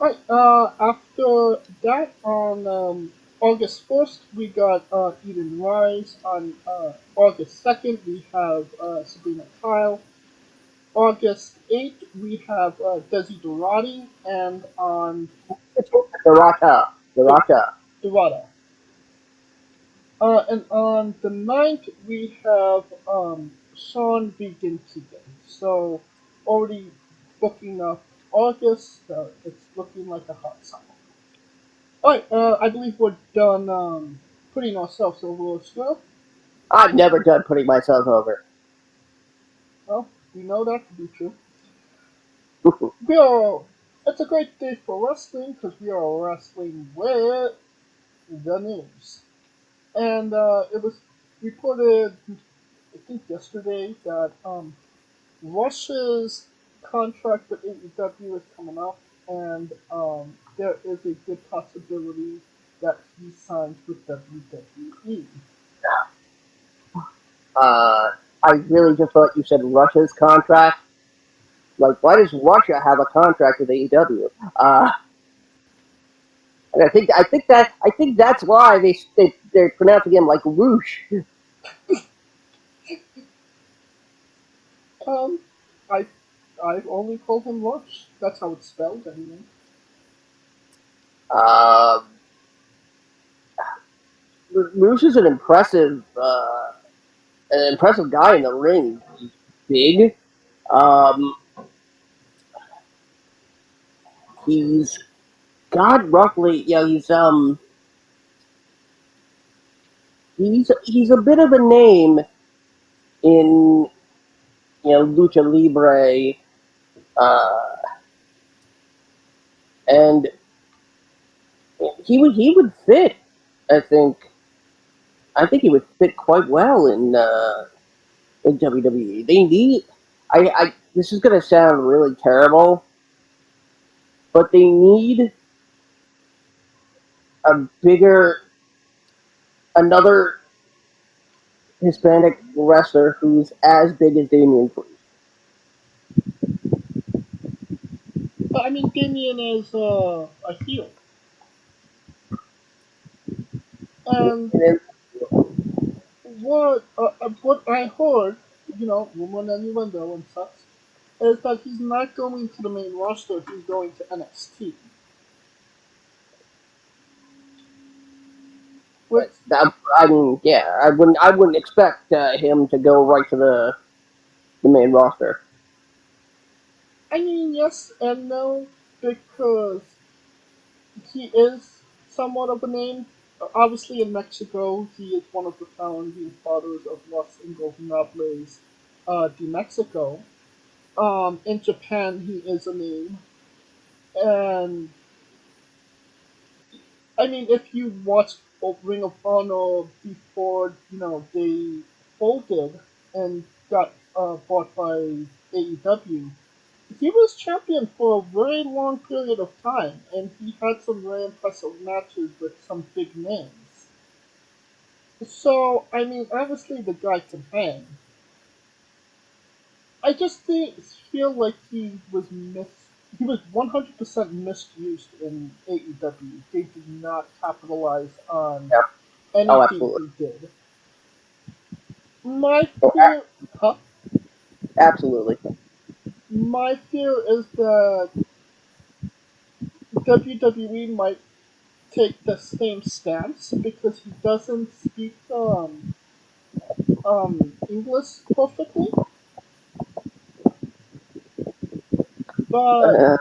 Right. After that, on August 1st, we got Eden Rise. On August 2nd, we have Sabrina Kyle. August 8th, we have Desi Dorati. And on Dorata. the Dorata. Dorada. And on the 9th, we have Sean Vegan Keegan. So, already booking up August. It's looking like a hot summer. Alright, I believe we're done putting ourselves over as well. I've never done putting myself over. Well, we know that to be true. We are. It's a great day for wrestling because we are wrestling with the news. And it was reported, I think yesterday, that Rush's contract with AEW is coming up, and there is a good possibility that he signs with WWE. I really just thought you said Russia's contract. Like, why does Russia have a contract with AEW? And I think that's why they're pronouncing him like Roosh. Um, I I've only called him Rush. That's how it's spelled, anyway. Um, Roosh is an impressive guy in the ring. He's big. Um, he's got roughly, he's a bit of a name in lucha libre, uh, and he would fit. I think I think he would fit quite well in WWE. They need. I This is gonna sound really terrible, but they need a bigger another Hispanic wrestler who's as big as Damian Priest. But I mean, Damien is a heel, and And what I heard, woman and innuendo and such, is that he's not going to the main roster. He's going to NXT, which I mean, yeah, I wouldn't expect him to go right to the main roster. I mean, yes and no, because he is somewhat of a name. Obviously, in Mexico, he is one of the founding fathers of Los Ingobernables de Mexico. In Japan, he is a name, and I mean, if you watched Ring of Honor before, they folded and got bought by AEW, he was champion for a very long period of time, and he had some very impressive matches with some big names. So, I mean, obviously the guy can hang. I just feel like he was 100% misused in AEW. They did not capitalize on Yeah. Oh, anything absolutely. he did. My Oh, fear, huh? absolutely. My fear is that WWE might take the same stance because he doesn't speak English perfectly. But Uh,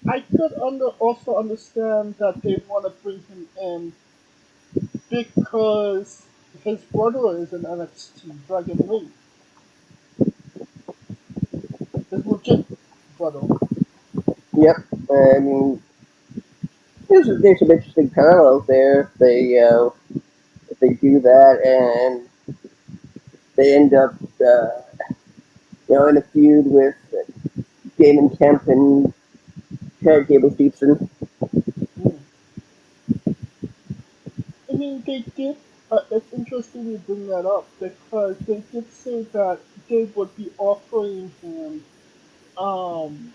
I could also understand that they want to bring him in because his brother is in NXT, Dragon Lee, his legit brother. yep. I mean, there's some interesting parallels there. If they do that and they end up in a feud with Damon Kemp and Chad Gable Stevenson. Hmm. I mean, they did. It's interesting you bring that up because they did say that they would be offering him um,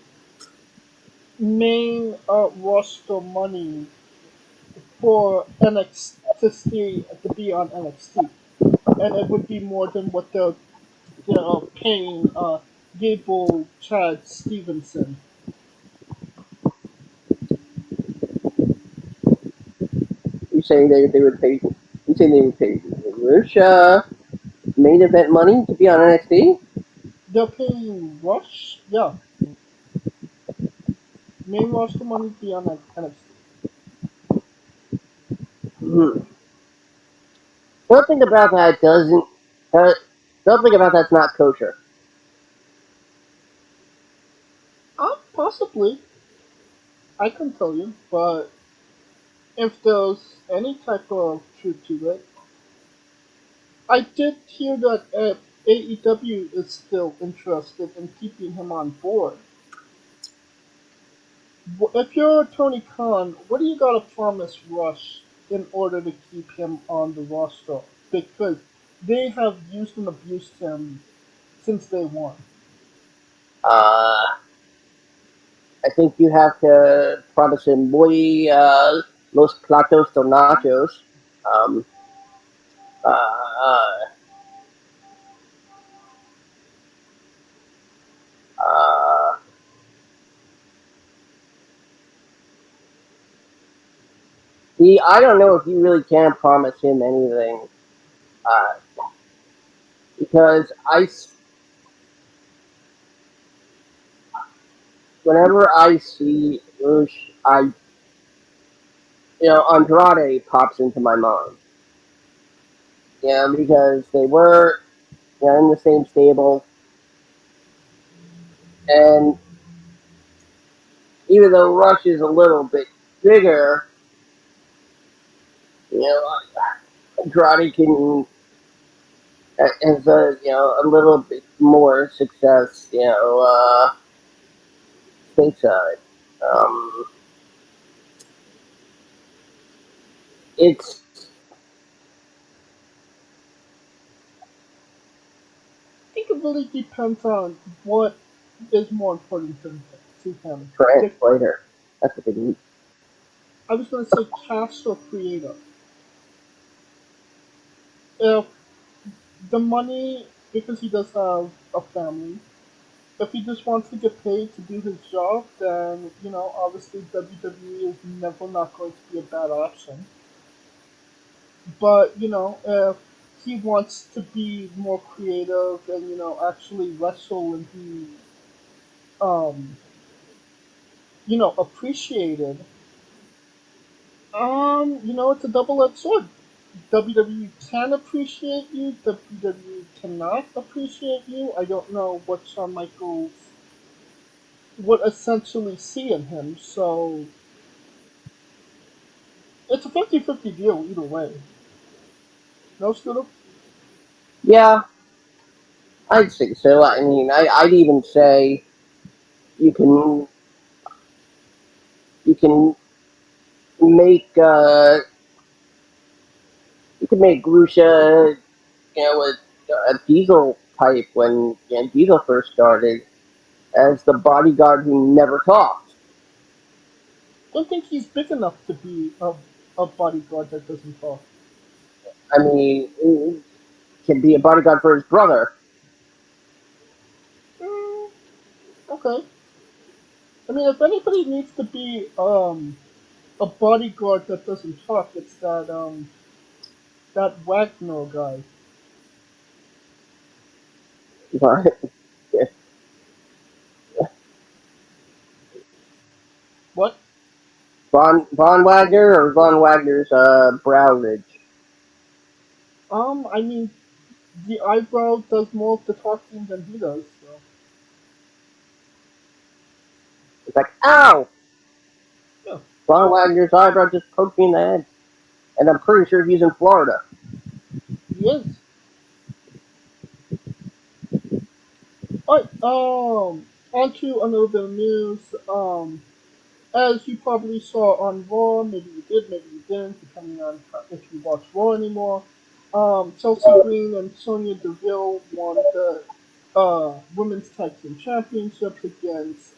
main roster money for NXT to be on NXT, and it would be more than what they're paying Gable Chad Stevenson. You saying they would pay? You saying they would pay Rush main event money to be on NXT? They're paying Rush, yeah, main roster money to be on NXT. Hmm. Something about that doesn't. Uh, something about that's not kosher. Possibly, I can tell you, but if there's any type of truth to it, I did hear that AEW is still interested in keeping him on board. If you're Tony Khan, what do you gotta promise Rush in order to keep him on the roster? Because they have used and abused him since day one. Uh, I think you have to promise him muy los platos de nachos. Um, uh, uh, I don't know if you really can promise him anything uh, because whenever I see Rush, Andrade pops into my mind. Yeah, because they were in the same stable, and even though Rush is a little bit bigger, you know, Andrade can has a little bit more success, stateside. Um, it's I think it really depends on what is more important to him. translator. That's what they need. I was gonna say cast or creative. If the money, because he does have a family, if he just wants to get paid to do his job, then obviously WWE is never not going to be a bad option. But if he wants to be more creative and actually wrestle and be um appreciated, it's a double-edged sword. WWE can appreciate you. WWE cannot appreciate you. I don't know what Shawn Michaels would essentially see in him. So it's a 50-50 deal either way. No, Scooter? Yeah, I'd think so. I mean, I'd even say you can you can make Grusha, with a Diesel type when Diesel first started as the bodyguard who never talked. Don't think he's big enough to be a bodyguard that doesn't talk. I mean, he can be a bodyguard for his brother. Mm, okay. I mean, if anybody needs to be a bodyguard that doesn't talk, it's that Wagner guy. What? Von Wagner or Von Wagner's brow ridge. I mean, the eyebrow does more of the talking than he does. So It's like, ow! yeah, Von Wagner's eyebrow just poked me in the head. And I'm pretty sure he's in Florida. he is. Alright, on to another bit of news. As you probably saw on Raw, maybe you did, maybe you didn't, depending on if you watch Raw anymore. Chelsea Green and Sonya Deville won the women's tag team championships against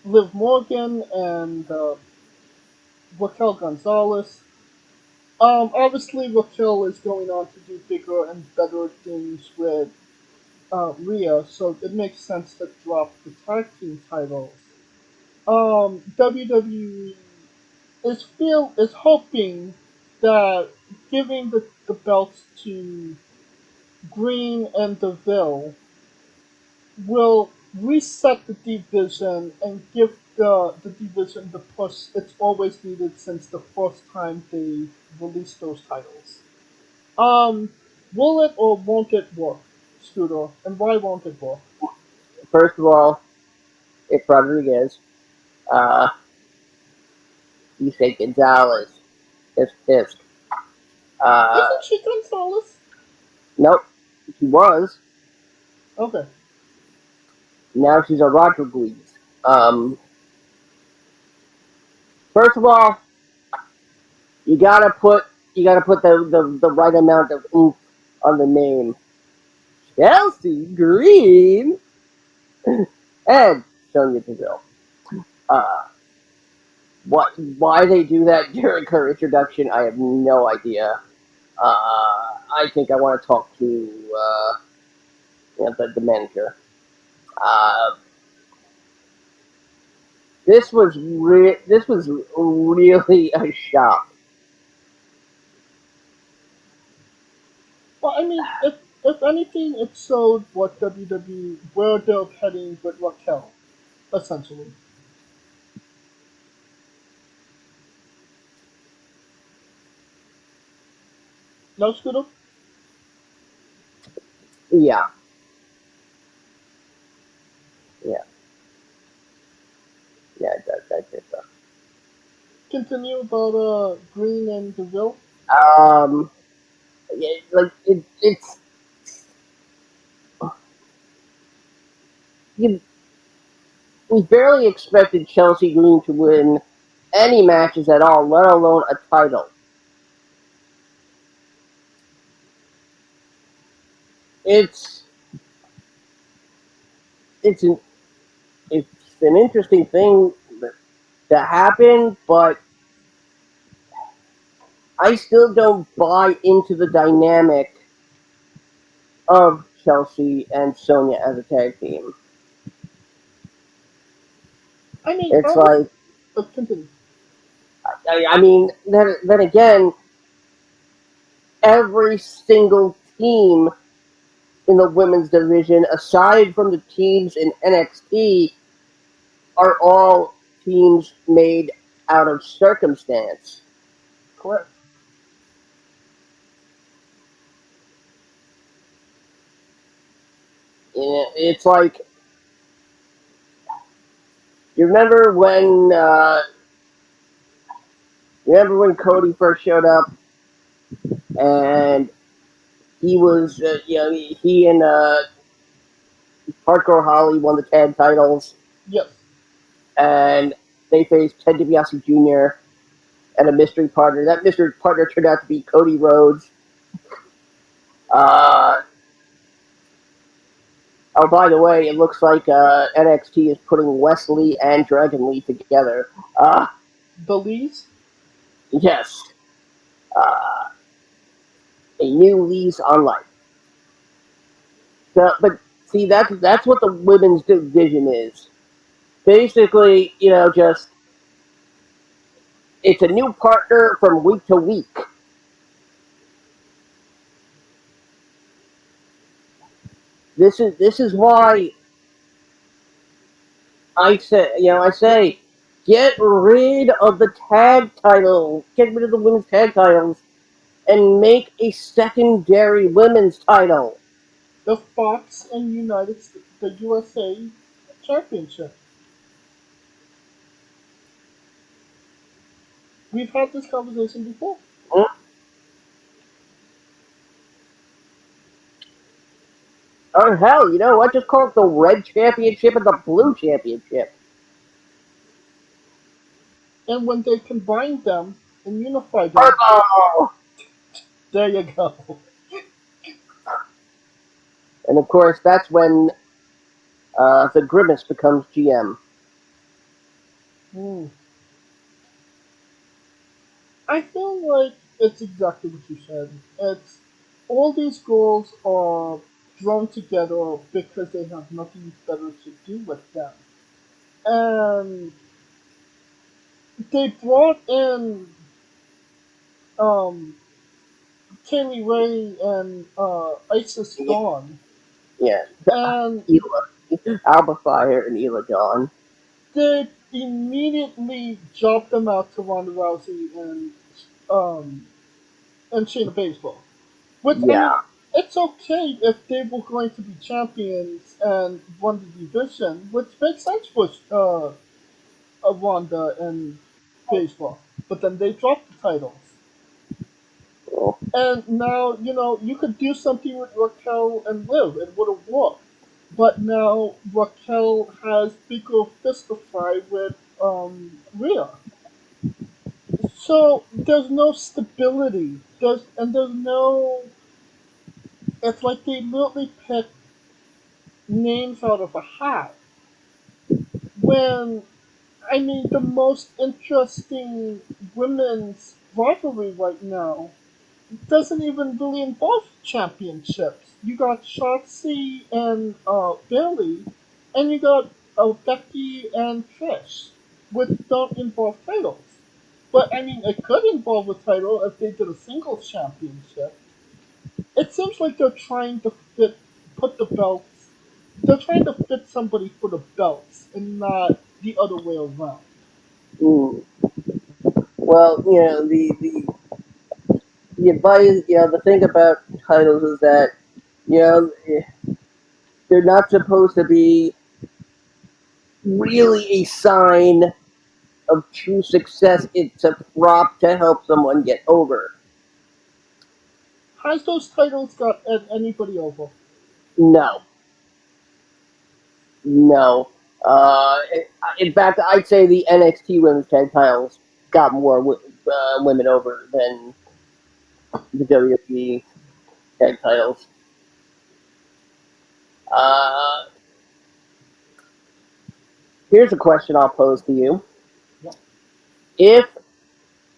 Liv Morgan and Raquel Gonzalez. Obviously Raquel is going on to do bigger and better things with Rhea, so it makes sense to drop the tag team titles. WWE is hoping that giving the belts to Green and Deville will reset the division and give the division the push it's always needed since the first time they released those titles. Um, will it or won't it work, Scooter? And why won't it work? First of all, if Rodriguez, uh, you say Gonzalez is pissed. Uh, Isn't she Gonzalez? nope, she was. Okay. Now she's a Rodriguez. Um, First of all, you gotta put the right amount of oomph on the name. Chelsea Green and Sonya Deville. Uh, why they do that during her introduction, I have no idea. I think I want to talk to the manager. Uh, this was really a shock. Well, I mean, if anything, it showed what WWE where they're heading with Raquel, essentially. No, Scooter. Yeah, yeah, yeah. I think so. Continue about Green and Deville. Um, yeah, like it's you, we barely expected Chelsea Green to win any matches at all, let alone a title. It's it's an it's an interesting thing that happened, but I still don't buy into the dynamic of Chelsea and Sonya as a tag team. I mean, It's obviously, like continue. I mean then again, every single team in the women's division, aside from the teams in NXT, are all teams made out of circumstance. Correct. It's like you remember when Cody first showed up and he was he and Hardcore Holly won the tag titles Yes. and they faced Ted DiBiase Jr. and a mystery partner. That mystery partner turned out to be Cody Rhodes. Uh, Oh, by the way, it looks like NXT is putting Wesley and Dragon Lee together. Uh, The Lees. yes. Uh, a new lease on life. But see, that's what the women's division is. Basically, just it's a new partner from week to week. This is why I say get rid of the tag title, get rid of the women's tag titles, and make a secondary women's title. The Fox and the USA Championship. We've had this conversation before. Oh hell, you know what? Just call it the Red Championship and the Blue Championship. And when they combine them and unify them, Purple. there you go. And of course, that's when the Grimace becomes GM. Hmm. I feel like it's exactly what you said. It's all these girls are drawn together because they have nothing better to do with them. And they brought in um Kaylee Ray and Isis Yeah, Dawn, yeah. and Alba Fire and Ela Dawn. they immediately dropped them out to Ronda Rousey um and Shayna Baszler. Which I mean, Yeah. it's okay if they were going to be champions and won the division, which makes sense for Ronda and Baseball. But then they dropped the titles. Oh, And now, you could do something with Raquel and Liv. It would have worked. But now Raquel has bigger fish to fry with Rhea. So there's no stability. There's no. It's like they literally picked names out of a hat. When I mean the most interesting women's rivalry right now doesn't even really involve championships. You got Shotzi and Bailey, and you got Becky and Trish, which don't involve titles. But I mean, it could involve a title if they did a singles championship. It seems like they're trying to put the belts. They're trying to fit somebody for the belts, and not the other way around. mm. Well, the advice, the thing about titles is that you know they're not supposed to be really a sign of true success. It's a prop to help someone get over. Has those titles got anybody over? No, no. In fact, I'd say the NXT Women's Tag Titles got more women over than the WWE Tag Titles. Uh, Here's a question I'll pose to you: Yeah. if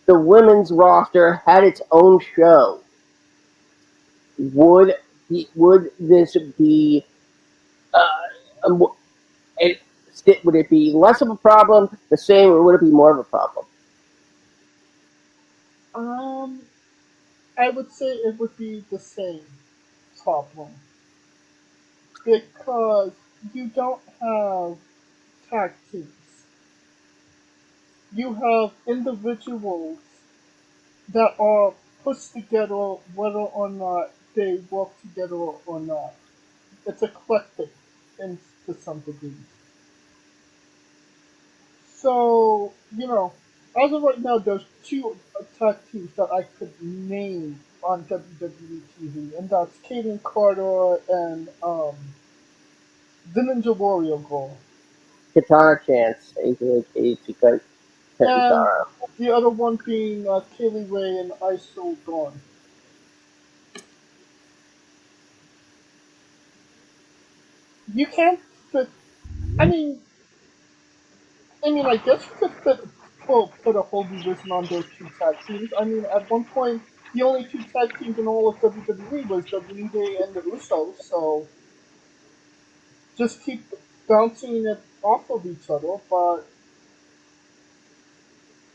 the women's roster had its own show, would would this be uh, um, it, would it be less of a problem, the same, or would it be more of a problem? Um, I would say it would be the same problem because you don't have tag teams. You have individuals that are pushed together whether or not they work together or not. It's eclectic in to some degree. So, as of right now, there's two tag teams that I could name on WWE TV, and that's Kaden Carter and the Ninja Warrior Girl. Katana Chance, aka And Chikara. the other one being Kaylee Ray and ISO Dawn. You can't fit. I mean, I guess you could put a whole division on those two tag teams. I mean, at one point, the only two tag teams in all of WWE was the New Day and the Usos. So just keep bouncing it off of each other. But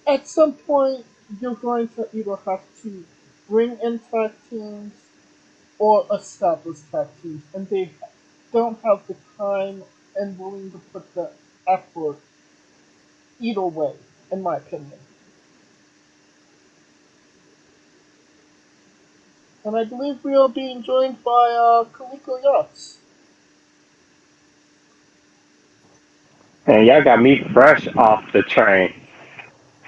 at some point, you're going to either have to bring in tag teams or establish tag teams, and they don't have the time and willing to put the effort either way, in my opinion. And I believe we are being joined by Kaliko Yachts. And y'all got me fresh off the train.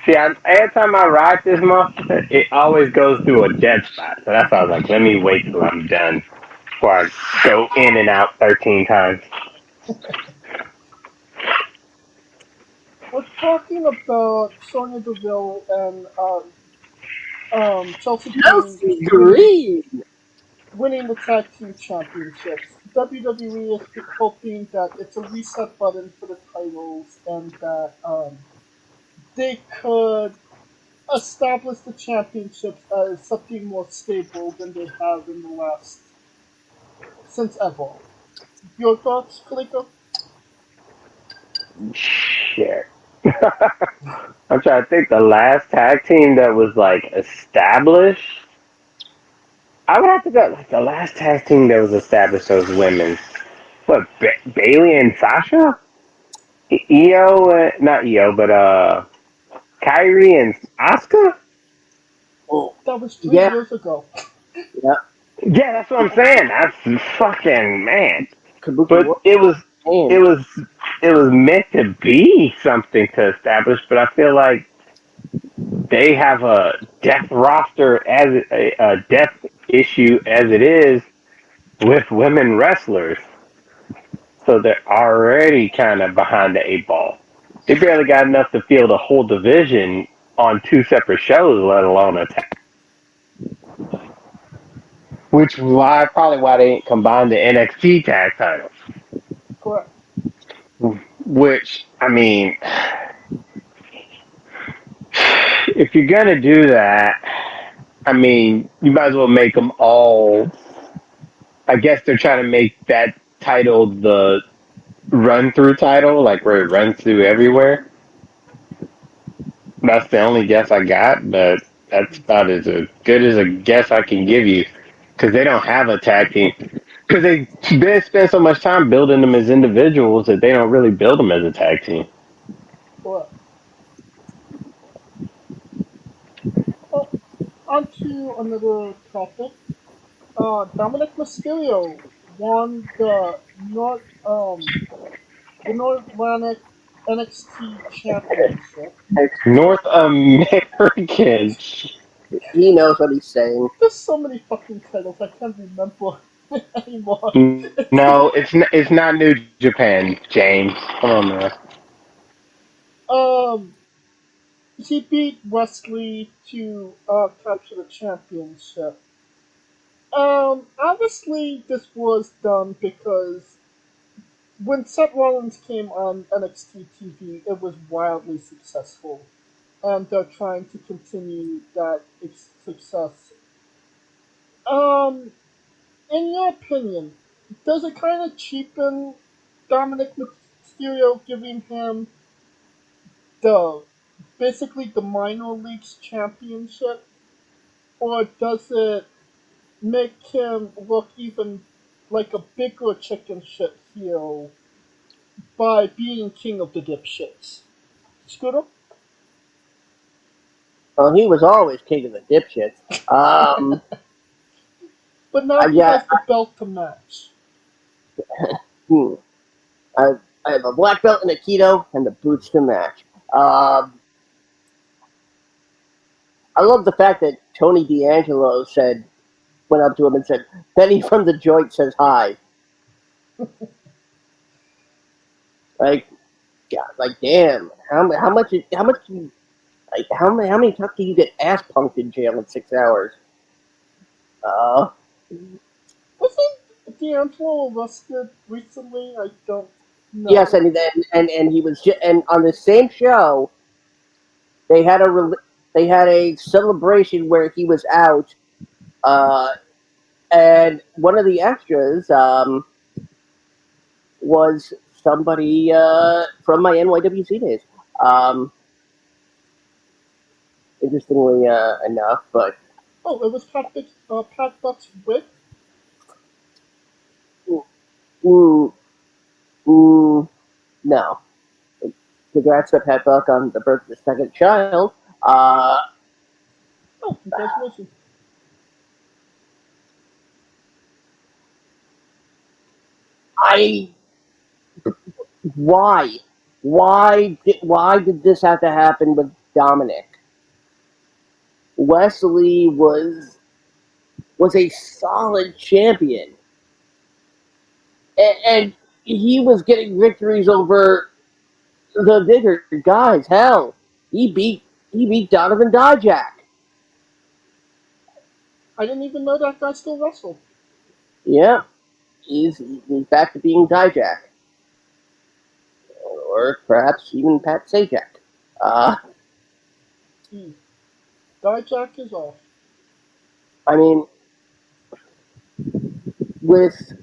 See, every time I ride this monster, it always goes through a dead spot. So that's why I was like, let me wait till I'm done before I go in and out 13 times. We're talking about Sonya Deville and Chelsea Green Chelsea winning Green. winning the tag team championships. WWE is hoping that it's a reset button for the titles and that they could establish the championships as something more stable than they have in the last since ever. Your thoughts, Kaliko? Shit. I'm trying to think. The last tag team that was like established, I would have to go. Like the last tag team that was established was women. What? Bailey and Sasha? Io, not Io, but Kyrie and Asuka. Oh, That was three yeah, years ago. yeah. Yeah, that's what I'm saying. That's fucking man. Kabuki But Warriors. it And was it was meant to be something to establish. But I feel like they have a depth roster as a depth issue as it is with women wrestlers. So they're already kind of behind the eight ball. They barely got enough to field a whole division on two separate shows, let alone a tag. Which why probably why they didn't combine the NXT tag titles. Correct. Which I mean, if you're gonna do that, I mean, you might as well make them all. I guess they're trying to make that title the run through title, like where it runs through everywhere. That's the only guess I got, but that's about as good as a guess I can give you because they don't have a tag team. Because they spend so much time building them as individuals that they don't really build them as a tag team. Correct. Oh, on to another topic. Dominic Mysterio won the North Atlantic NXT Championship. North American. he knows what he's saying. There's so many fucking titles I can't remember anymore. No, it's not New Japan, James. Come on, man. um, he beat Wesley to capture the championship. Obviously this was done because when Seth Rollins came on NXT TV, it was wildly successful, and they're trying to continue that success. Um, in your opinion, does it kind of cheapen Dominic Mysterio giving him the basically the minor leagues championship, or does it make him look even like a bigger chicken shit heel by being king of the dipshits? Scooter? Well, he was always king of the dipshits. Um, But now he yeah, has the belt to match. hmm, I, I have a black belt in Aikido and the boots to match. Um, I love the fact that Tony D'Angelo went up to him and said, "Benny from the joint says hi." Like, yeah, like damn, how many times do you get ass punked in jail in 6 hours? Uh, Wasn't D'Angelo arrested recently? I don't yes, know. and he was and on the same show they had they had a celebration where he was out, uh, and one of the extras was somebody from my NYWC days. Um, interestingly enough, but Oh, it was Pat Buck's wig? mm, mm, no. Congrats to Pat Buck on the birth of his second child. Uh, Oh, congratulations. I why why did this have to happen with Dominic? Wesley was a solid champion, and he was getting victories over the bigger guys. Hell, he beat Donovan Dijak. I didn't even know that guy still wrestled. Yeah, he's back to being Dijak, or perhaps even Pat Sajak. Uh, E. Dijak is off. I mean, with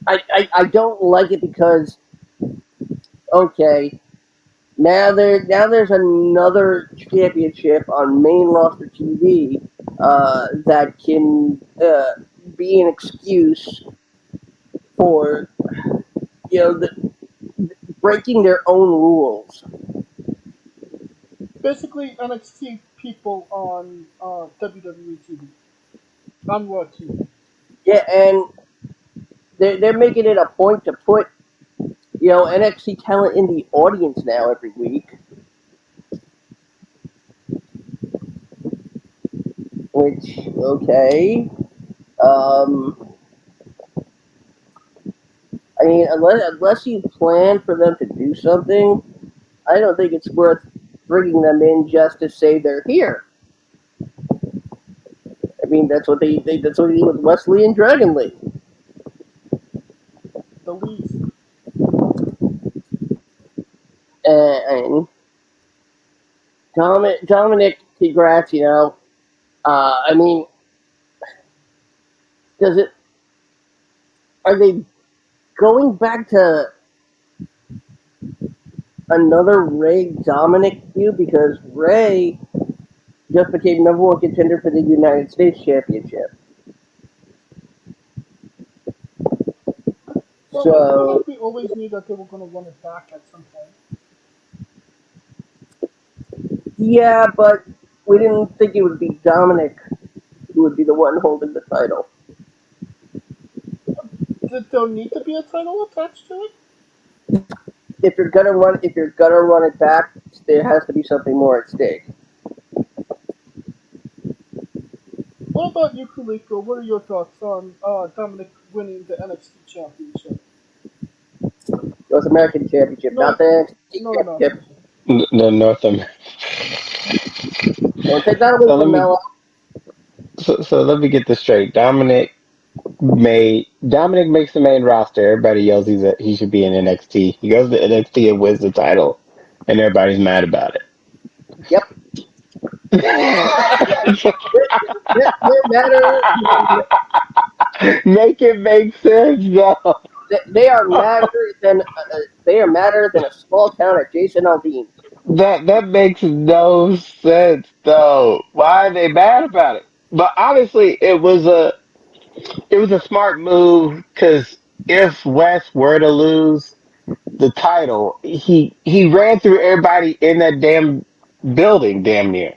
I don't like it because okay, now there's another championship on main roster TV that can be an excuse for breaking their own rules. Basically, NXT people on WWE TV. On Raw TV. Yeah, and they're making it a point to put NXT talent in the audience now every week, which okay. Um, I mean, unless you plan for them to do something, I don't think it's worth bringing them in just to say they're here. I mean, that's what they do with Wesley and Dragon Lee. The least. And Dominic, congrats. I mean, does it? Are they going back to another Ray Dominic feud because Ray just became number one contender for the United States Championship? Well, I feel So like we always knew that they were going to run it back at some point. yeah, but we didn't think it would be Dominic who would be the one holding the title. Did there need to be a title attached to it? If you're gonna run it back, there has to be something more at stake. What about you, Kuliko? What are your thoughts on Dominic winning the NXT Championship? North American Championship, not North, the NXT North Championship. American. The North America. Don't take that away So let from me Melo. so let me get this straight. Dominic makes the main roster. Everybody yells he should be in NXT. He goes to NXT and wins the title, and everybody's mad about Yep. it. They're madder. Make it make sense, though. They are madder than a small town at Jason Aldean. That makes no sense, though. Why are they mad about it? But honestly, it was a smart move because if West were to lose the title, he ran through everybody in that damn building, damn near.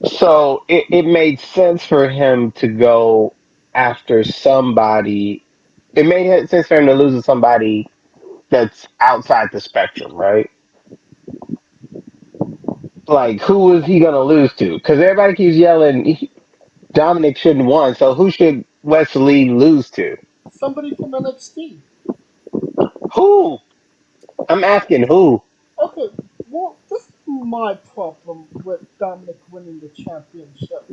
So it made sense for him to go after somebody. It made sense for him to lose to somebody that's outside the spectrum, right? Like, who is he gonna lose to? Because everybody keeps yelling Dominic shouldn't won. So who should Wesley lose to? Somebody from NXT. Who? I'm asking who. Okay, well, this is my problem with Dominic winning the championship.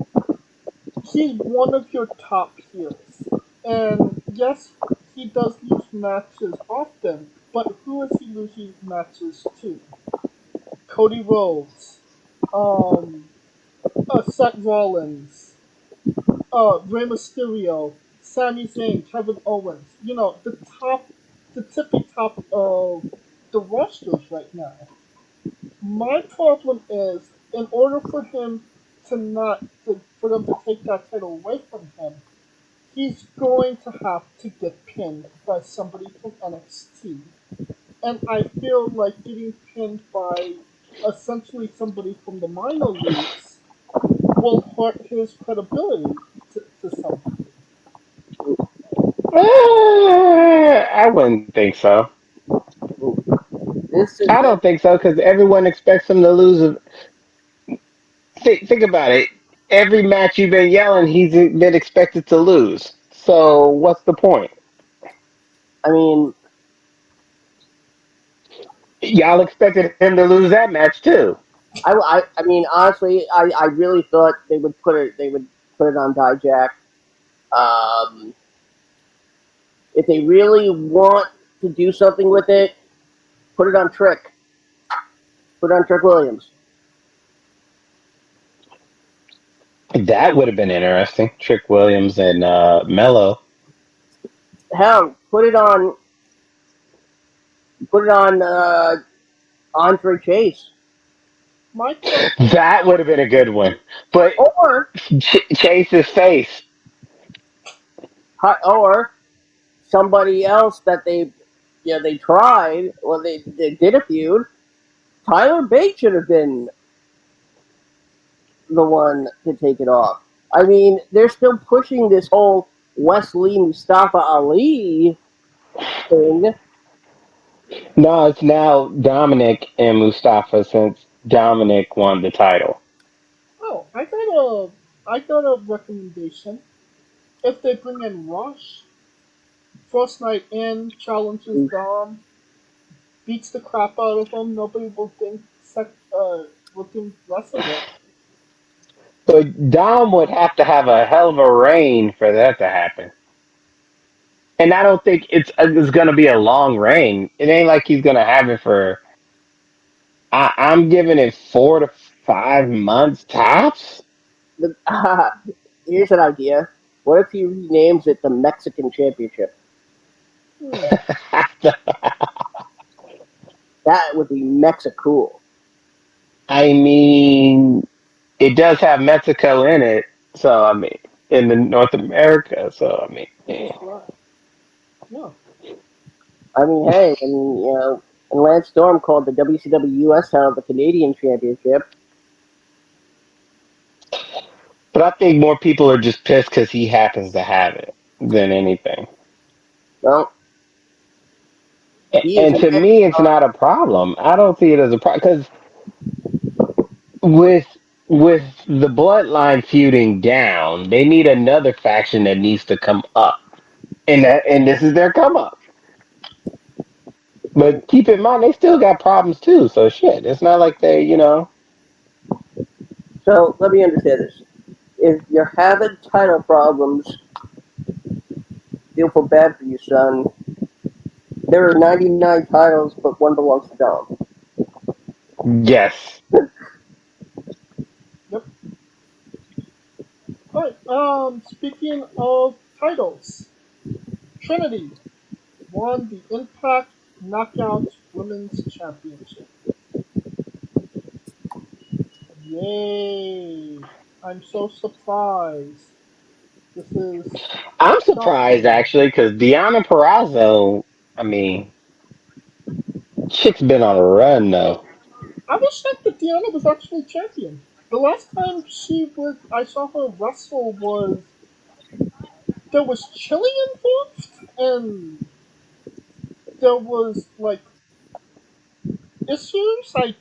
He's one of your top heels. And yes, he does lose matches often, but who is he losing matches to? Cody Rhodes, um, Seth Rollins, Rey Mysterio, Sami Zayn, Kevin Owens. The tippy top of the rosters right now. My problem is, in order for him for them to take that title away from him, he's going to have to get pinned by somebody from NXT. And I feel like getting pinned by essentially somebody from the minor leagues will hurt his credibility to some degree. I wouldn't think so. This is I don't think so because everyone expects him to lose. Think about it. Every match you've been yelling, he's been expected to lose. So what's the point? I mean, Y'all expected him to lose that match too. I mean, honestly, I really thought they would put it on Dijak. Um, if they really want to do something with it, Put it on Trick. Put it on Trick Williams. That would have been interesting. Trick Williams and Mello. Hell, put it on Andre Chase. My question, That would have been a good one. But Or Chase's face. or somebody else that they tried. Well, they did a feud. Tyler Bate should have been the one to take it off. I mean, they're still pushing this whole Wesley Mustafa Ali thing. No, it's now Dominic and Mustafa since Dominic won the title. oh, I got a recommendation. If they bring in Rush, first night in, challenges Dom, beats the crap out of him, nobody will think less of it. But Dom would have to have a hell of a reign for that to happen. And I don't think it's going to be a long reign. It ain't like he's going to have it for. I'm giving it 4 to 5 months tops. The, here's an idea. What if he renames it the Mexican Championship? Hmm. That would be Mexicool. I mean, it does have Mexico in it, so I mean, in the North America, so I mean, That's right. Yeah. I mean, hey, and Lance Storm called the WCW US title the Canadian Championship. but I think more people are just pissed because he happens to have it than anything. Well, he is And an to me, it's not a problem. I don't see it as a problem because with with the bloodline feuding down, they need another faction that needs to come up, and this is their come up. and But keep in mind, they still got problems too. So shit, it's not like they, so let me understand this. If you're having title problems, feel feel bad for you, son. There are 99 titles, but one belongs to Dom. yes. Yep. Alright, speaking of titles, Trinity won the Impact Knockout Women's Championship. Yay! I'm so surprised. This is I'm surprised shocking. actually because Deanna Perrazzo. I mean, chick's been on a run though. I was shocked that Deanna was actually champion. The last time I saw her wrestle was there was Chili involved, and there was like issues. I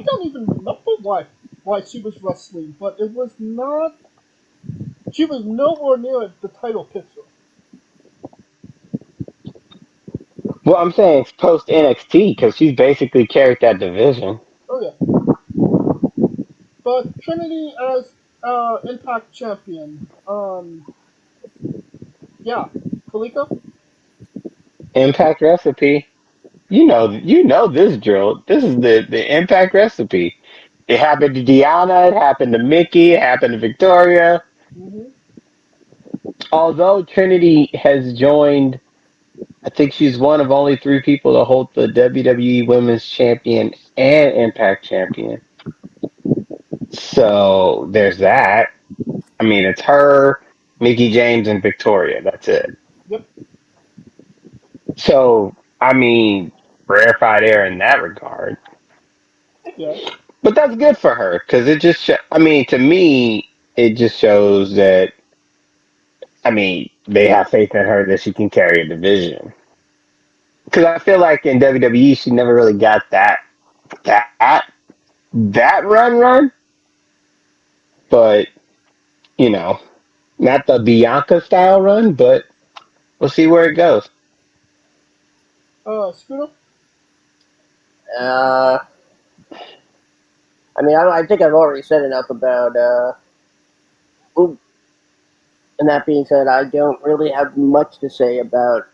don't even remember why she was wrestling, but it was not. She was nowhere near the title picture. Well, I'm saying it's post NXT because she's basically carried that division. Oh yeah, but Trinity as Impact champion. Yeah, Kalika. Impact recipe. You know this drill. This is the Impact recipe. It happened to Deanna. It happened to Mickey. It happened to Victoria. Hmm. Although Trinity has joined, I think she's one of only 3 people to hold the WWE Women's Champion and Impact Champion. So there's that. I mean, it's her, Mickey James, and Victoria. That's it. Yep, So, I mean, rarefied air in that regard. I guess. But that's good for her because I mean, to me, it just shows that, I mean, they have faith in her that she can carry a division. Because I feel like in WWE, she never really got that, that run. But, you know, not the Bianca style run, but we'll see where it goes. Scooter. Uh, I think I've already said enough about. Ooh, and that being said, I don't really have much to say about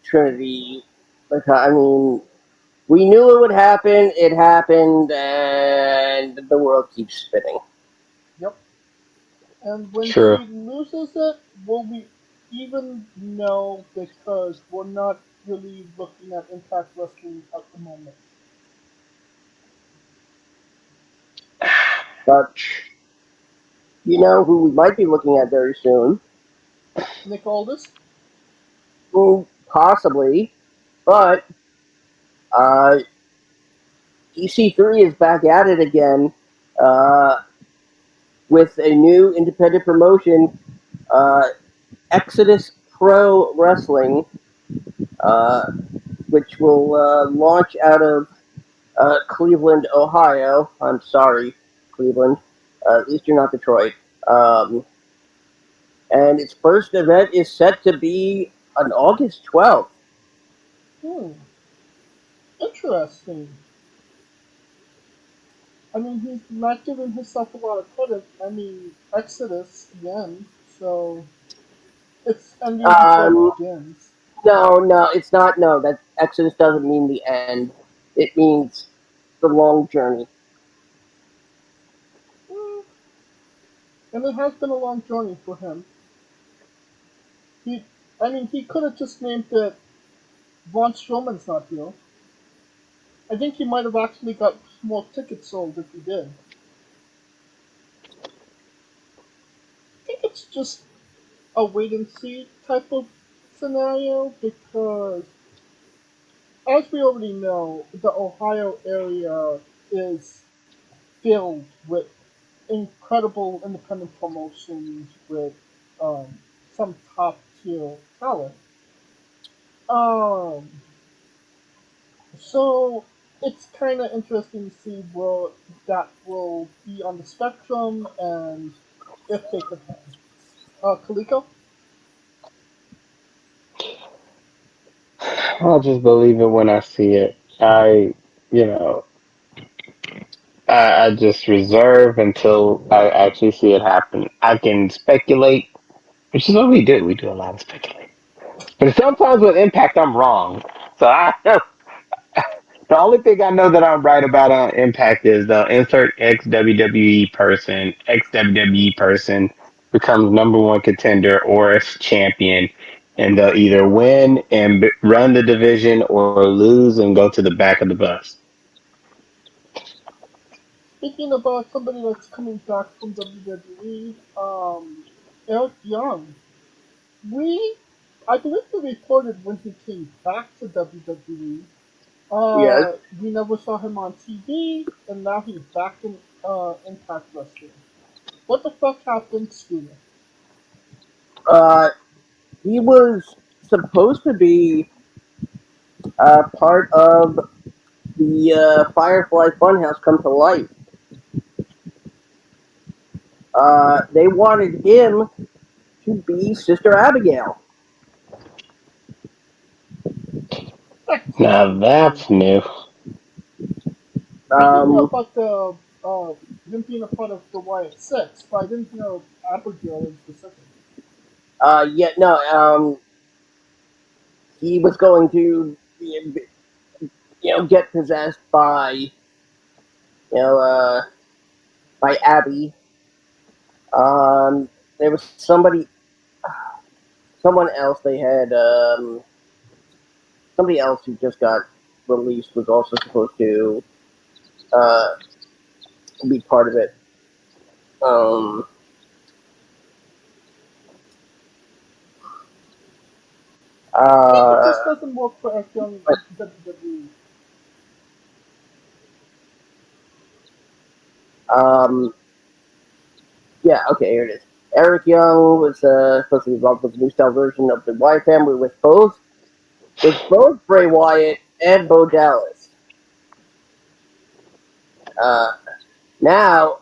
Trinity I mean, we knew it would happen. It happened, and the world keeps spinning. Yep. And when True. he loses it, will we even know? Because we're not really looking at Impact Wrestling at the moment. But you know who we might be looking at very soon? Nick Aldis? Possibly, but uh, EC3 is back at it again uh, with a new independent promotion, uh, Exodus Pro Wrestling, uh, which will launch out of Cleveland, Ohio. I'm sorry, Cleveland. At least you're not Detroit. Um, and its first event is set to be on August 12th. Hmm, interesting. I mean, he's not giving himself a lot of credit. I mean, Exodus again, so it's ending before it Um, begins. no, it's not. No, that Exodus doesn't mean the end. It means the long journey. Hmm, and it has been a long journey for him. He, I mean, he could have just named it Braun Strowman's not here. I think he might have actually got more tickets sold if he did. I think it's just a wait and see type of scenario because, as we already know, the Ohio area is filled with incredible independent promotions with some top tier talent. Um, so it's kind of interesting to see where that will be on the spectrum and if they could have. Kaliko? I'll just believe it when I see it. You know, I just reserve until I actually see it happen. I can speculate, which is what we do. We do a lot of speculating. But sometimes with Impact, I'm wrong. So the only thing I know that I'm right about on Impact is the insert ex WWE person, ex WWE person becomes number one contender or as champion, and they'll either win and run the division or lose and go to the back of the bus. Speaking about somebody that's coming back from WWE, Eric Young. We, I believe we reported when he came back to WWE. Yes. We never saw him on TV, and now he's back in Impact Wrestling. What the fuck happened, Schooner? Uh, he was supposed to be part of the Firefly Funhouse come to life. They wanted him to be Sister Abigail. That's Now weird. that's new. I did know Um, about the him being a part of the Wyatt Six, but I didn't know Abigail in specific. yet no, he was going to, get possessed by, by Abby. There was someone else they had, somebody else who just got released was also supposed to uh, be part of it. Um, Maybe it uh, just doesn't work for Eric Young but, in WWE. um, yeah, okay, here it is. Eric Young was supposed to be involved with the new style version of the Wyatt family with both Bray Wyatt and Bo Dallas. Uh, Now,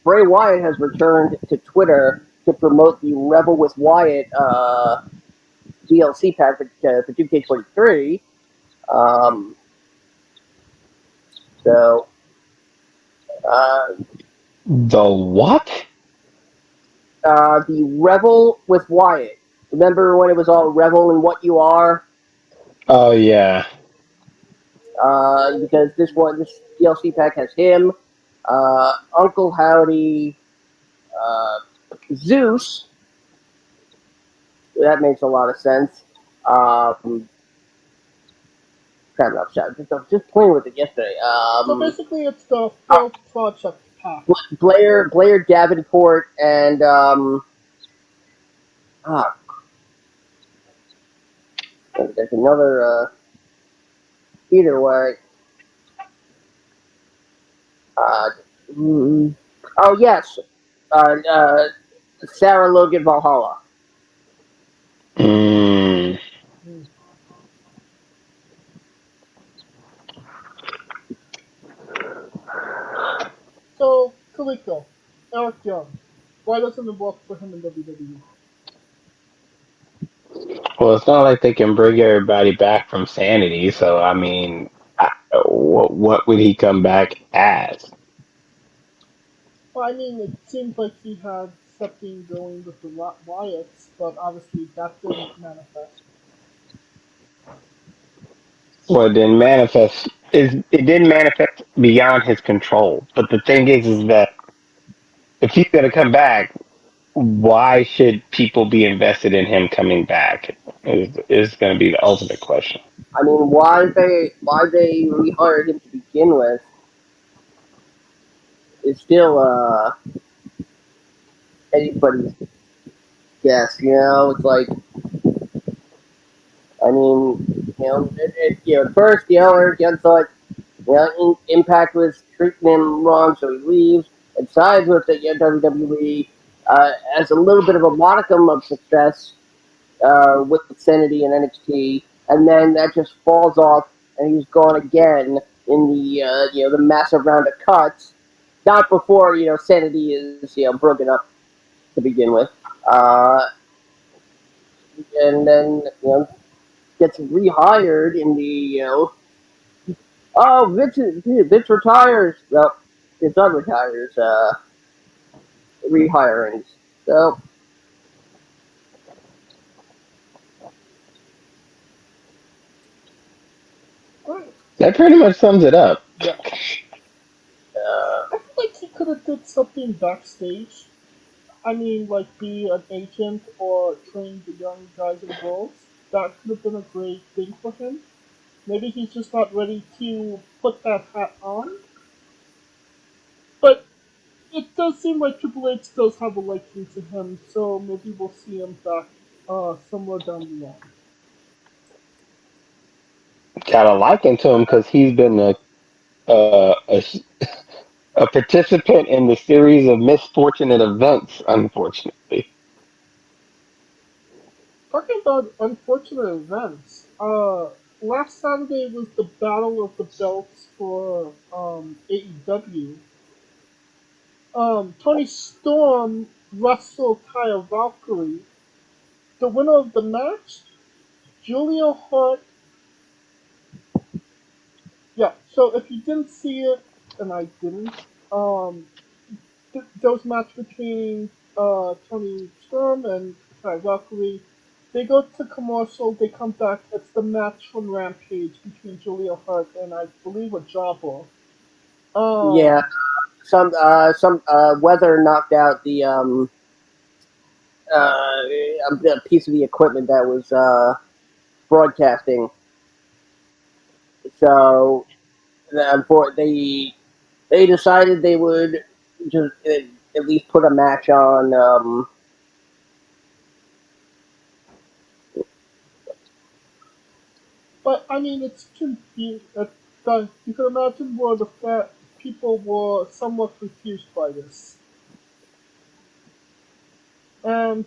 Bray Wyatt has returned to Twitter to promote the Rebel with Wyatt DLC pack for 2K23. Um, so, uh, The what? the Rebel with Wyatt. Remember when it was all Revel and What You Are? Oh yeah. because this DLC pack has him, Uncle Howdy, uh, Zeus. That makes a lot of sense. Kind of upset. Just playing with it yesterday. So basically, it's the failed project pack. Blair Davenport, and ah, there's another. Either way, uh, mm, oh yes, uh, uh, Sarah Logan Valhalla. Mm. Hmm. So, Kaliko, Eric Young, why doesn't it work for him in WWE? Well, it's not like they can bring everybody back from sanity. So I mean, what would he come back as? Well, I mean, it seems like he had something going with the Wyatts, but obviously that didn't manifest. Well, it didn't manifest. It didn't manifest beyond his control. But the thing is that if he's gonna come back, why should people be invested in him coming back? Is going to be the ultimate question. I mean, why they rehired him to begin with is still anybody's guess. It's like, I mean, at first, Eric Young thought, Impact was treating him wrong, so he leaves and sides with the WWE, as a little bit of a modicum of success, with Sanity and NXT, and then that just falls off, and he's gone again in the massive round of cuts. Not before Sanity is broken up to begin with, and then gets rehired in the. Oh, Vince retires. Well, his son retires. Rehirings. So Right. That pretty much sums it up. Yeah. uh, I feel like he could have did something backstage. I mean, like be an agent or train the young guys and girls. That could have been a great thing for him. Maybe he's just not ready to put that hat on. But it does seem like Triple H does have a liking to him, so maybe we'll see him back somewhere down the line. Got a liking to him because he's been a participant in the series of misfortunate events. Unfortunately, Talking about unfortunate events, last Saturday was the Battle of the Belts for AEW. Tony Storm wrestled Taya Valkyrie. The winner of the match, Julia Hart. Yeah, so if you didn't see it, and I didn't, there was a match between Tony Storm and Taya Valkyrie. They go to commercial, they come back. It's the match from Rampage between Julia Hart and I believe a Jobber. yeah, Um, some weather knocked out a piece of the equipment that was broadcasting. So they decided they would just at least put a match on. but I mean, it's confused. You can imagine where the people were somewhat confused by this. And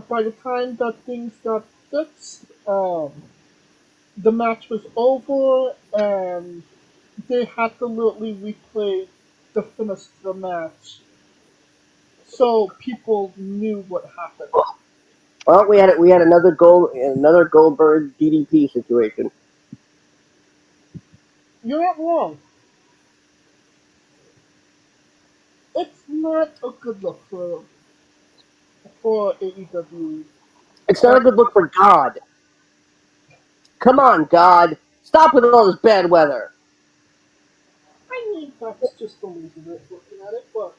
by the time that things got fixed, the match was over, and they had to literally replay the finish of the match, so people knew what happened. Well, we had another Goldberg DDP situation. You're not wrong. It's not a good look for AEW. It's not a good look for God. Come on, God. Stop with all this bad weather. I mean, that's just the lazy way of looking at it, but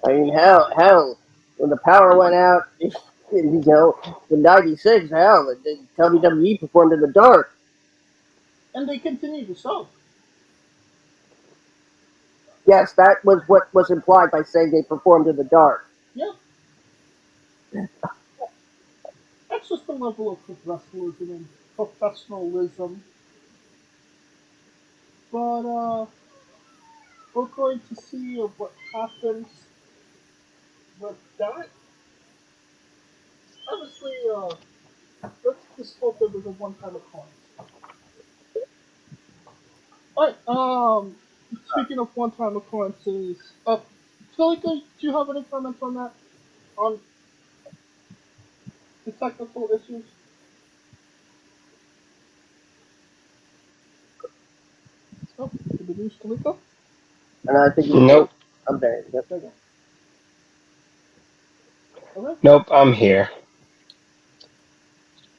I mean, hell, when the power went out, in '96, hell, the WWE performed in the dark. and they continue to so. Yes, that was what was implied by saying they performed in the dark. Yeah, that's just the level of professionalism and professionalism. But we're going to see what happens with that. Honestly, let's just hope it was a one-time occurrence. Alright, speaking of one-time occurrences, Felica, do you have any comments on that? On the technical issues? Oh, did we lose Felica? And I think he's Nope. still. I'm there. Yep. There you go. Okay. Nope, I'm here.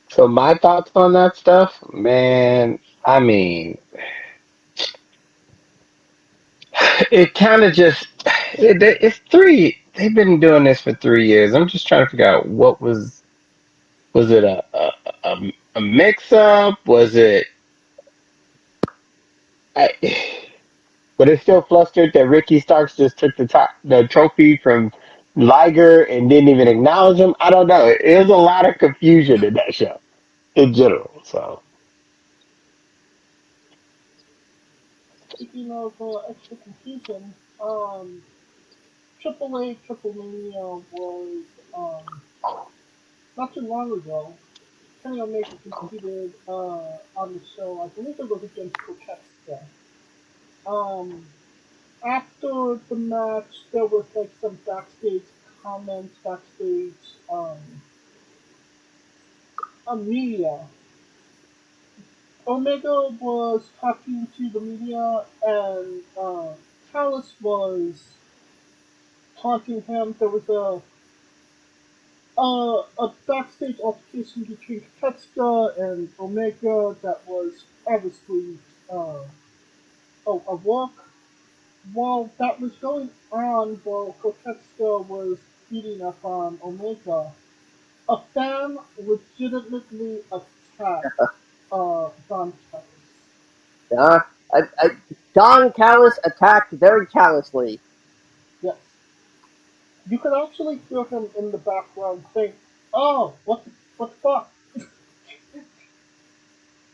So my thoughts on that stuff, man, I mean, it kind of just it's three. They've been doing this for 3 years. I'm just trying to figure out was it a mix up? Was it I, but it's still flustered that Ricky Starks just took the trophy from Liger and didn't even acknowledge him. I don't know. It was a lot of confusion in that show in general. So Speaking of extra confusion, Triple A Triple Mania was not too long ago. Kenny Omega competed on the show. I believe it was against Prochaska. Um, After the match, there was like some backstage comments, backstage on media. Omega was talking to the media, and Callis was taunting him. There was a backstage altercation between Katetsuka and Omega that was obviously uh, a work. While that was going on, while Katetsuka was beating up on Omega, a fan legitimately attacked Don Callis. Uh, I, Don Callis attacked very callously. Yes. You could actually hear him in the background saying, "Oh, what the fuck?"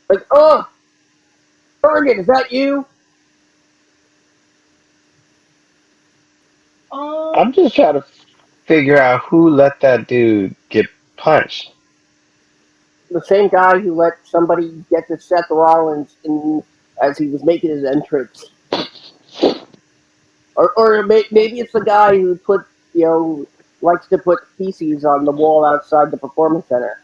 Like, oh, Bergen, is that you? Uh, I'm just trying to figure out who let that dude get punched. The same guy who let somebody get to Seth Rollins as he was making his entrance. Maybe it's the guy who likes to put feces on the wall outside the performance center.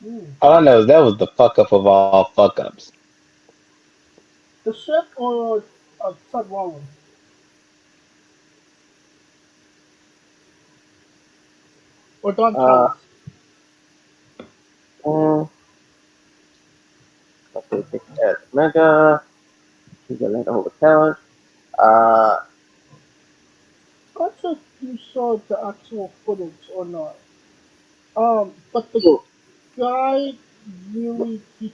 hmm. All I know is that was the fuck up of all fuck ups. The Chef or Seth Rollins? Or Don Uh, Callis? mm, okay, take that. Mega. He's gonna hold the talent. Uh, I'm not sure if you saw the actual footage or not. But the hmm, guy really he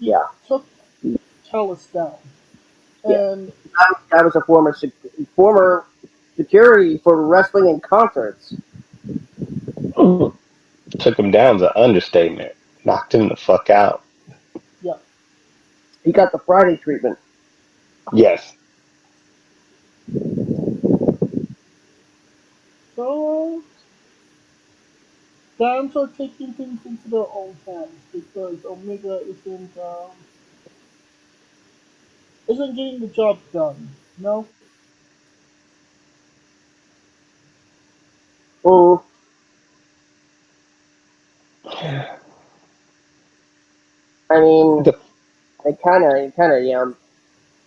yeah, took Callis down, yeah. and I was a former security for wrestling and concerts. Took him down's an understatement. Knocked him the fuck out. yeah. He got the Friday treatment. Yes. So fans are taking things into their own hands because Omega isn't getting the job done. No. Oh, I mean, The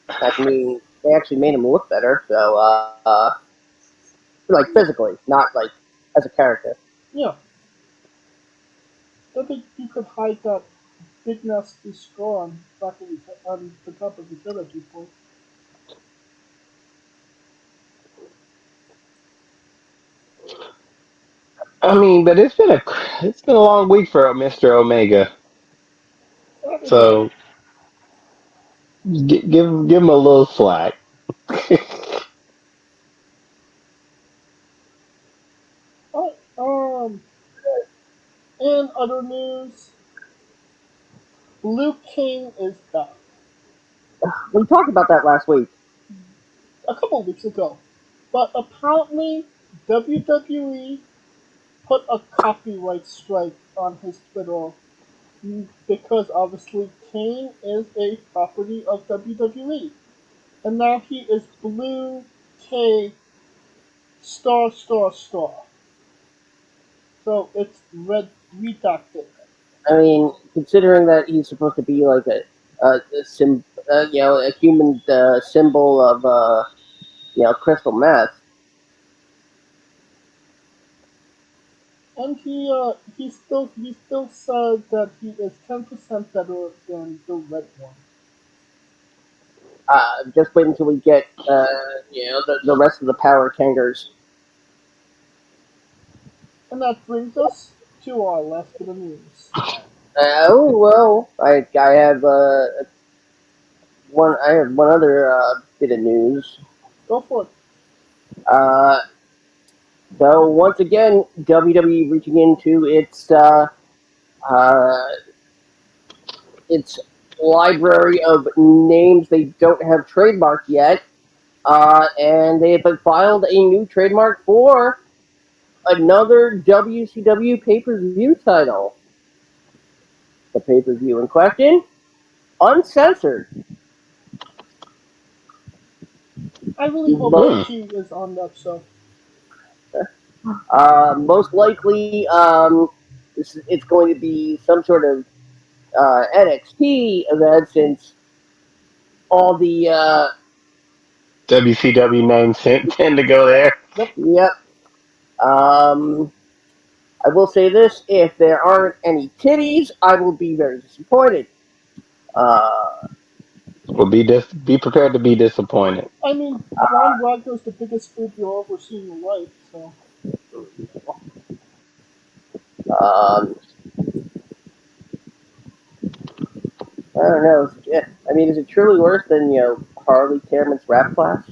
I mean, they actually made him look better. So, like physically, not like as a character. Yeah. I think you could hide that. big nasty scar on on the top of his head at this point. I mean, but it's been a long week for Mr. Omega. That is right. So give him a little slack. Alright, in other news, Blue Kane is back. We talked about that last week. A couple of weeks ago. But apparently, WWE put a copyright strike on his Twitter because obviously Kane is a property of WWE. And now he is Blue K star star star. So it's redacted. I mean, considering that he's supposed to be like a human symbol of crystal meth. And he still said that he is 10% better than the red one. Just wait until we get the rest of the power tankers. And that brings us to our last bit of news. Oh well, I have one other bit of news. Go for it. Uh, so once again, WWE reaching into uh, its library of names they don't have trademarked yet, and they have filed a new trademark for another WCW pay-per-view title. The pay-per-view in question, uncensored. I really hope Most, Hmm. Richie is on that show. most likely, it's going to be some sort of NXT event since all the WCW names tend to go there. Yep. yep. Um, I will say this: if there aren't any titties, I will be very disappointed. Uh, Well, be prepared to be disappointed. I mean, Von Wagner's the biggest food you'll ever see in your life, so. um, I don't know. I mean, is it truly worse than Harley Cameron's rap class?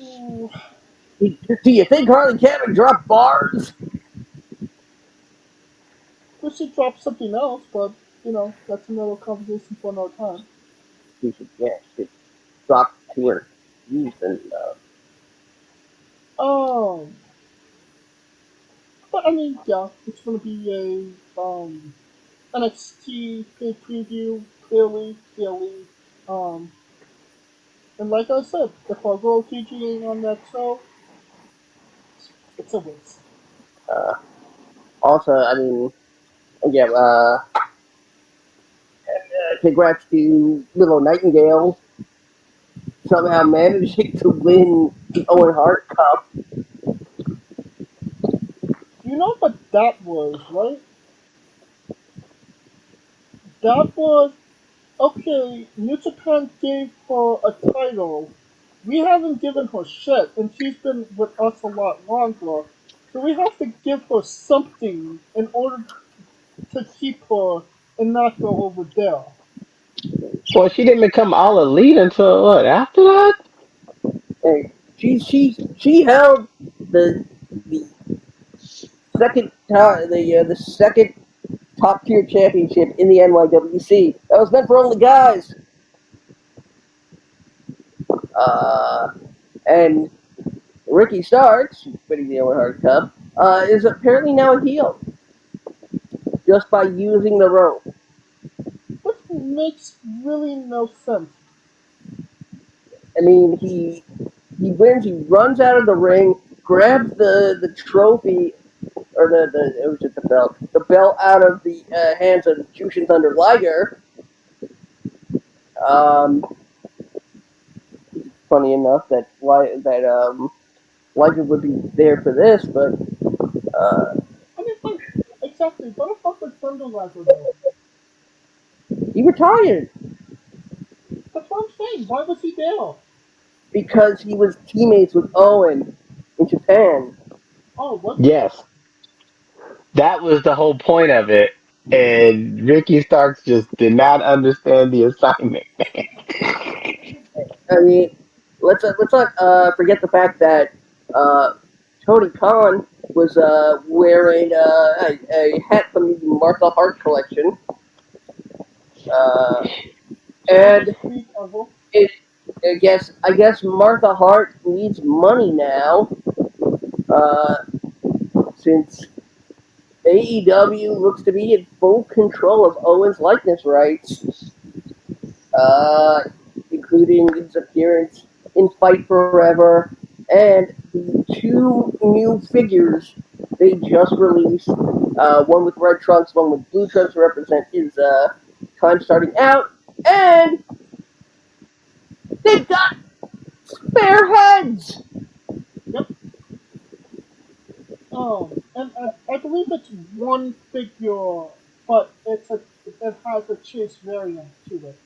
Ooh, Do you think Harley Cameron dropped bars? we should drop something else, but, that's another conversation for another time. She should drop to her knees and Um, but I mean, yeah, it's gonna be NXT pay preview, clearly. Um, and like I said, if our girl TG ain't on that show, it's a waste. uh, also, I mean, yeah. Congrats to Little Nightingale somehow managing to win the Owen Hart Cup. You know what that was, right? That was okay. New Japan gave her a title. We haven't given her shit, and she's been with us a lot longer. So we have to give her something in order to keep her and not go over there. Well, she didn't become all elite until what after that? And she held the the second top tier championship in the NYWC. That was meant for only guys. Uh, and Ricky Starks, winning the Owen Hart Cup, is apparently now a heel just by using the rope. Which makes really no sense. I mean, he wins. He runs out of the ring, grabs the trophy or the it was just the belt out of the hands of Jushin Thunder Liger. Um, Funny enough that Liger would be there for this, but uh, I mean, exactly. What the fuck was Thunderliger though? He retired That's what I'm saying. Why was he there? because he was teammates with Owen in Japan. Oh, was he? Yes, that was the whole point of it. And Ricky Starks just did not understand the assignment. I mean, let's not forget the fact that uh, Tony Khan was wearing a hat from the Martha Hart collection, uh, Biggest and tweet ever. it, I guess Martha Hart needs money now uh, since AEW looks to be in full control of Owen's likeness rights, uh, including his appearance in Fight Forever and the two new figures they just released. One with red trunks, one with blue trunks to represent his time starting out, and they've got spare heads. Yep. And I believe it's one figure, but it has a chase variant to it.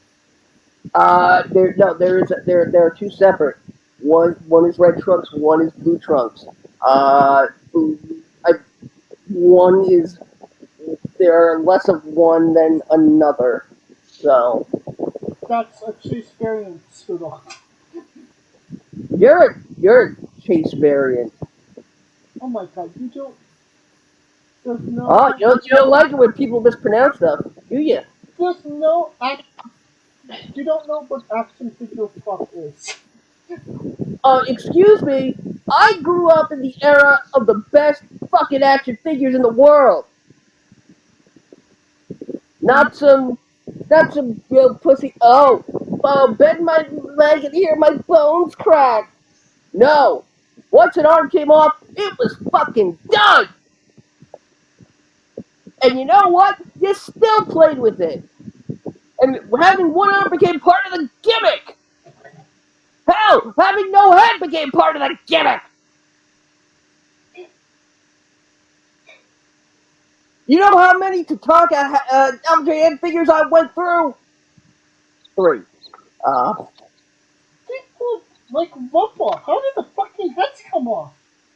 There no, there are two separate. One is red trunks, one is blue trunks. I, one is there are less of one than another. So That's a chase variant to it. you're a chase variant. Oh my god, you don't. There's Oh, no. you don't like it when people mispronounce stuff, do you? There's no act. You don't know what action figure fuck is. Excuse me. I grew up in the era of the best fucking action figures in the world. Um, Not some, not some pussy. Bend my leg and hear my bones crack. No. Once an arm came off, it was fucking done. And you know what? You still played with it. And having one arm became part of the gimmick. Hell, having no head became part of the gimmick. You know how many Tatanka LJN figures I went through? Three. Uh, people like Rumble. How did the fucking heads come off?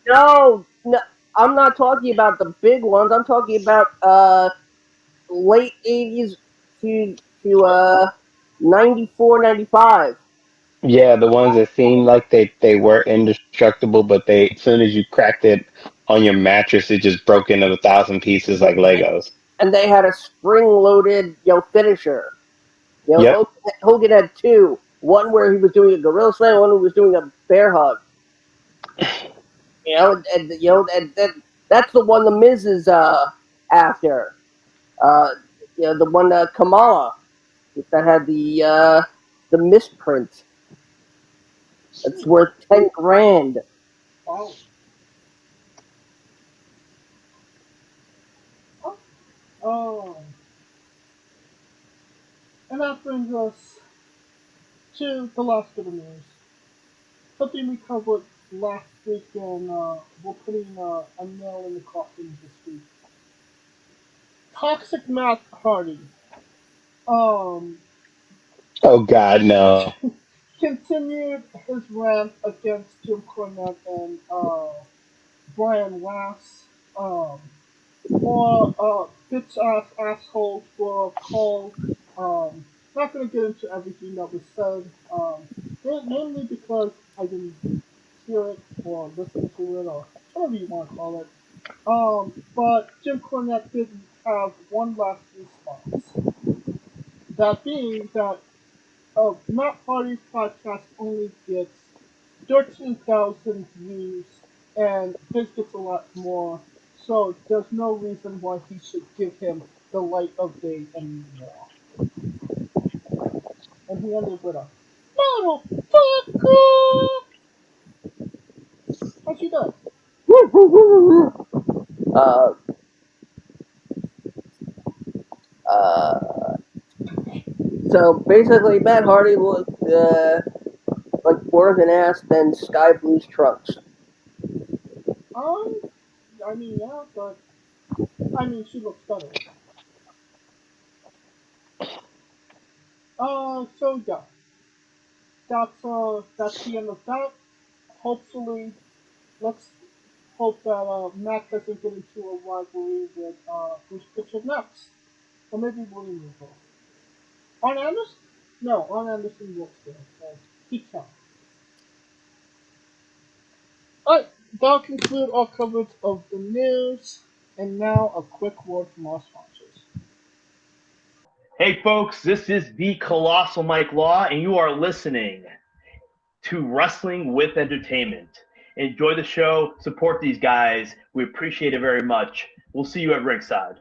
no, I'm not talking about the big ones. I'm talking about late '80s to 94, 95. Yeah, the ones that seemed like they were indestructible, but they as soon as you cracked it on your mattress, it just broke into 1,000 pieces like Legos. And they had a spring-loaded, finisher. Yep. Hogan had two. One where he was doing a gorilla slam, one who was doing a bear hug. And that's the one the Miz is after. Uh, the one Kamala that had the misprint. It's Shoot. worth 10 grand. Oh. Oh. Oh. And that brings us to the last of the news. Something we covered last week, and we're putting a nail in the coffin this week. Toxic Matt Hardy. Um, Oh God, no. continued his rant against Jim Cornette and Brian Ross. Um, more bitch ass assholes were called. Not gonna get into everything that was said. Mainly because I didn't hear it or listen to it or whatever you want to call it. But Jim Cornette did have one last response. That being that Matt Hardy's podcast only gets 13,000 views, and his gets a lot more. So there's no reason why he should give him the light of day anymore. And he ended with a motherfucker. How she does? uh, uh, so basically, Matt Hardy looked like more of an ass than Sky Blue's trunks. Um, I mean, yeah, but I mean, she looks better. So yeah, that's the end of that. Hopefully, let's hope that Matt doesn't get into a rivalry with Bruce Pritchard next, or maybe William Regal. On Anderson? No, on Anderson works there, so keep count. Alright, that'll conclude our coverage of the news, and now a quick word from our sponsors. Hey, folks, this is the Colossal Mike Law, and you are listening to Wrestling with Entertainment. Enjoy the show. Support these guys. We appreciate it very much. We'll see you at ringside.